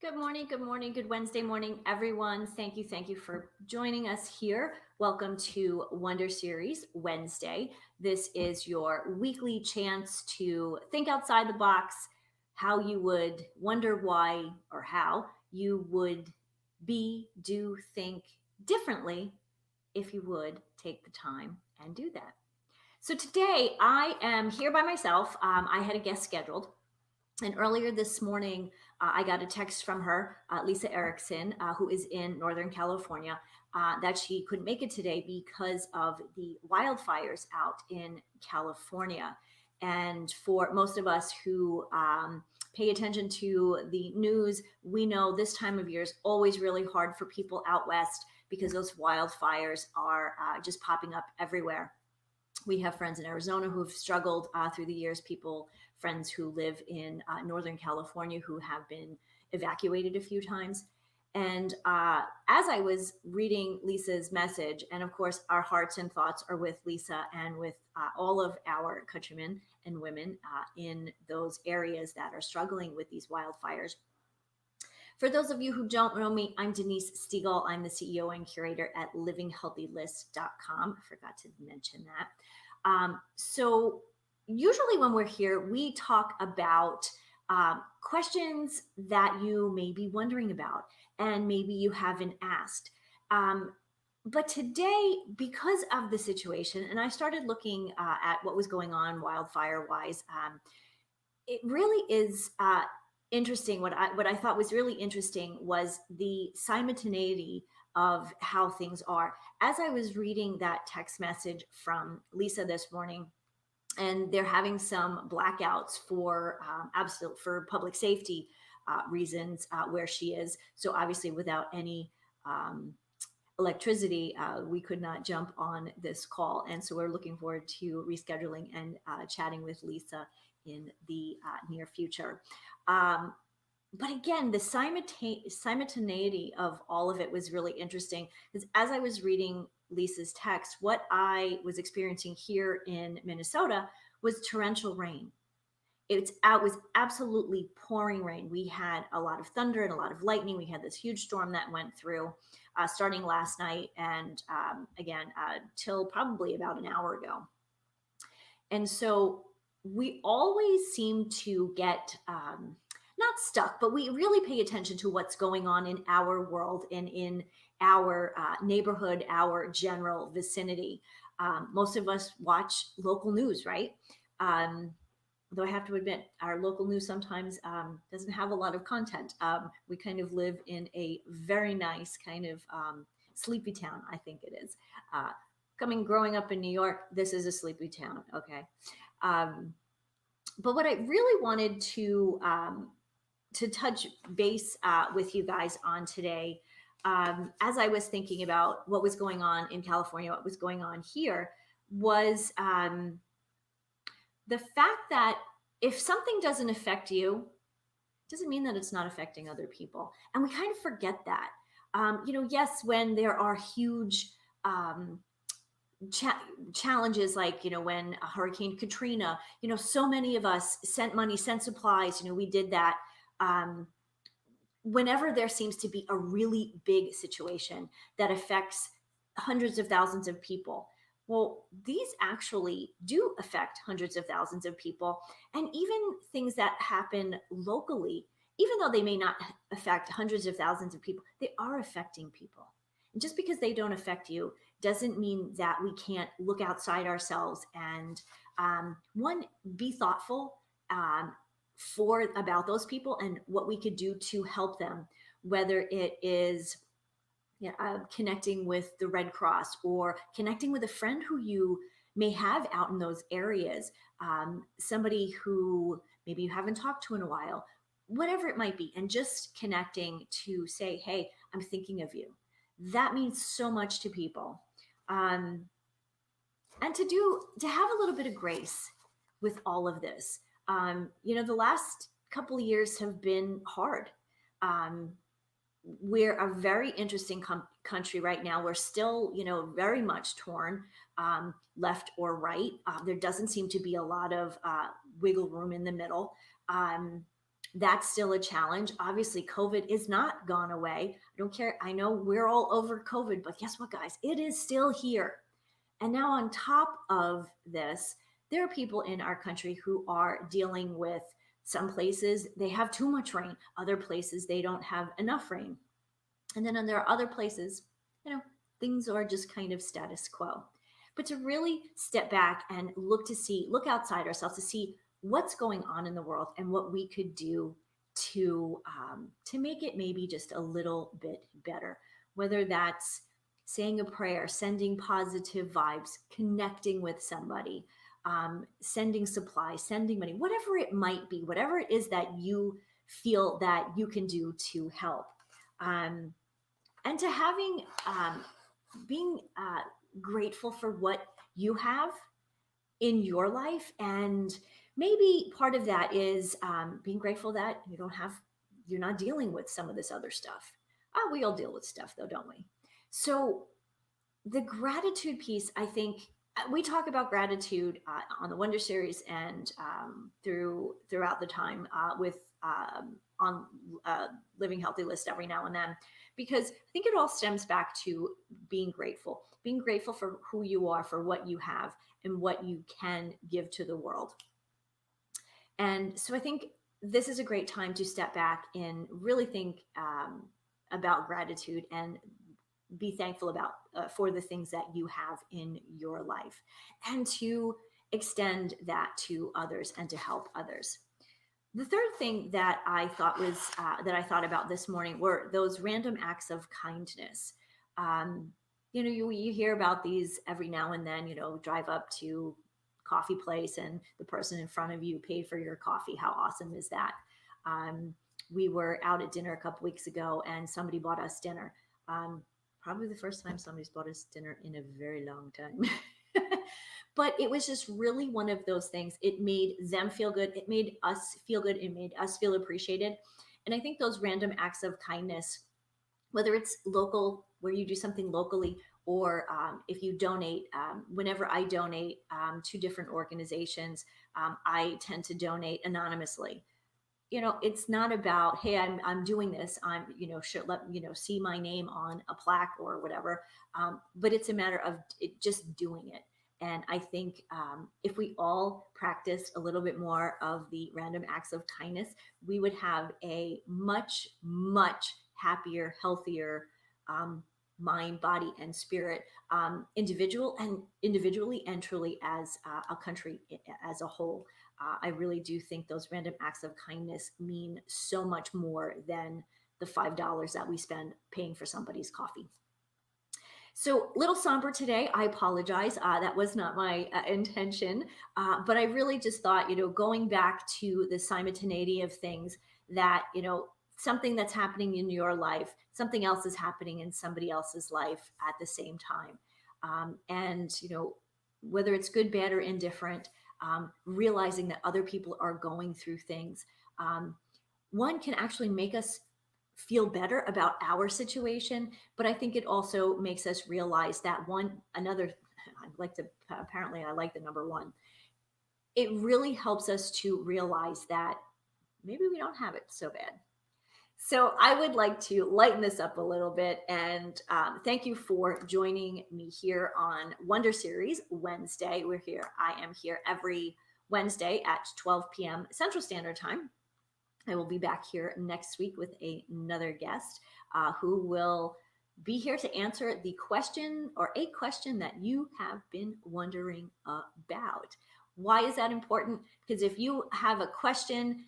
Good morning, good Wednesday morning, everyone. Thank you for joining us here. Welcome to Wonder Series Wednesday. This is your weekly chance to think outside the box, how you would wonder why or how you would do, think differently if you would take the time and do that. So today I am here by myself. I had a guest scheduled. And earlier this morning, I got a text from her, Lisa Erickson, who is in Northern California, that she couldn't make it today because of the wildfires out in California. And for most of us who pay attention to the news, we know this time of year is always really hard for people out west because those wildfires are just popping up everywhere. We have friends in Arizona who've struggled through the years, friends who live in Northern California who have been evacuated a few times. And as I was reading Lisa's message, and of course, our hearts and thoughts are with Lisa and with all of our countrymen and women in those areas that are struggling with these wildfires. For those of you who don't know me, I'm Denise Stiegel. I'm the CEO and curator at livinghealthylist.com. I forgot to mention that. So usually when we're here, we talk about questions that you may be wondering about and maybe you haven't asked. But today, because of the situation, and I started looking at what was going on wildfire wise, it really is interesting. What I thought was really interesting was the simultaneity of how things are. As I was reading that text message from Lisa this morning, and they're having some blackouts for absolute for public safety reasons where she is. So obviously, without any electricity, we could not jump on this call, and so we're looking forward to rescheduling and chatting with Lisa in the near future. But again, the simultaneity of all of it was really interesting because as I was reading Lisa's text, what I was experiencing here in Minnesota was torrential rain. It was absolutely pouring rain. We had a lot of thunder and a lot of lightning. We had this huge storm that went through starting last night and again till probably about an hour ago. And so we always seem to get not stuck, but we really pay attention to what's going on in our world and in our neighborhood, our general vicinity. Most of us watch local news, right? Though I have to admit, our local news sometimes doesn't have a lot of content. We kind of live in a very nice kind of sleepy town, I think it is. Growing up in New York, this is a sleepy town, okay? But what I really wanted to touch base with you guys on today, as I was thinking about what was going on in California, what was going on here, was the fact that if something doesn't affect you, doesn't mean that it's not affecting other people. And we kind of forget that. Yes, when there are huge challenges like when Hurricane Katrina, so many of us sent money, sent supplies, we did that. Whenever there seems to be a really big situation that affects hundreds of thousands of people, well, these actually do affect hundreds of thousands of people. And even things that happen locally, even though they may not affect hundreds of thousands of people, they are affecting people. And just because they don't affect you doesn't mean that we can't look outside ourselves and one, be thoughtful about those people and what we could do to help them, whether it is connecting with the Red Cross or connecting with a friend who you may have out in those areas, somebody who maybe you haven't talked to in a while, whatever it might be, and just connecting to say, hey, I'm thinking of you. That means so much to people. And to have a little bit of grace with all of this. The last couple of years have been hard. We're a very interesting country right now. We're still, very much torn left or right. There doesn't seem to be a lot of wiggle room in the middle. That's still a challenge. Obviously, COVID is not gone away. I don't care. I know we're all over COVID, but guess what, guys? It is still here. And now, on top of this, there are people in our country who are dealing with, some places they have too much rain, other places they don't have enough rain. And then there are other places, you know, things are just kind of status quo. But to really step back and look outside ourselves to see what's going on in the world and what we could do to make it maybe just a little bit better. Whether that's saying a prayer, sending positive vibes, connecting with somebody, sending supplies, sending money, whatever it might be, whatever it is that you feel that you can do to help. Um, and to having being grateful for what you have in your life, and maybe part of that is being grateful that you're not dealing with some of this other stuff. We all deal with stuff though, don't we? So the gratitude piece, I think, we talk about gratitude on the Wonder Series and throughout the time with on Living Healthy list every now and then, because I think it all stems back to being grateful for who you are, for what you have, and what you can give to the world. And so I think this is a great time to step back and really think about gratitude and be thankful about for the things that you have in your life, and to extend that to others and to help others. The third thing that I thought was that I thought about this morning were those random acts of kindness. Um, you hear about these every now and then. Drive up to coffee place and the person in front of you paid for your coffee. How awesome is that? Um, we were out at dinner a couple weeks ago, and somebody bought us dinner. Probably the first time somebody's bought us dinner in a very long time. But it was just really one of those things. It made them feel good. It made us feel good. It made us feel appreciated. And I think those random acts of kindness, whether it's local, where you do something locally, or if you donate, whenever I donate to different organizations, I tend to donate anonymously. It's not about, hey, I'm doing this, I'm should let see my name on a plaque or whatever, but it's a matter of just doing it. And I think if we all practiced a little bit more of the random acts of kindness, we would have a much happier, healthier mind, body, and spirit, individually and truly as a country as a whole. I really do think those random acts of kindness mean so much more than the $5 that we spend paying for somebody's coffee. So, little somber today. I apologize. That was not my intention. But I really just thought, going back to the simultaneity of things, that, something that's happening in your life, something else is happening in somebody else's life at the same time. And, whether it's good, bad, or indifferent, realizing that other people are going through things. One can actually make us feel better about our situation, but I think it also makes us realize that I like the number one. It really helps us to realize that maybe we don't have it so bad. So I would like to lighten this up a little bit, and thank you for joining me here on Wonder Series Wednesday. I am here every Wednesday at 12 p.m. Central Standard Time. I will be back here next week with another guest who will be here to answer a question that you have been wondering about. Why is that important? Because if you have a question,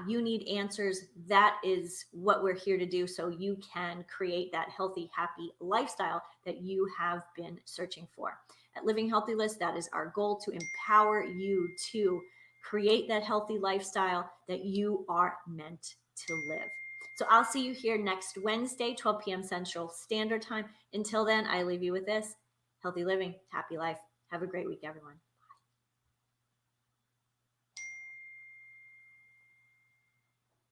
you need answers. That is what we're here to do, so you can create that healthy, happy lifestyle that you have been searching for. At Living Healthy List, that is our goal, to empower you to create that healthy lifestyle that you are meant to live. So I'll see you here next Wednesday, 12 p.m. Central Standard Time. Until then, I leave you with this: healthy living, happy life. Have a great week, everyone.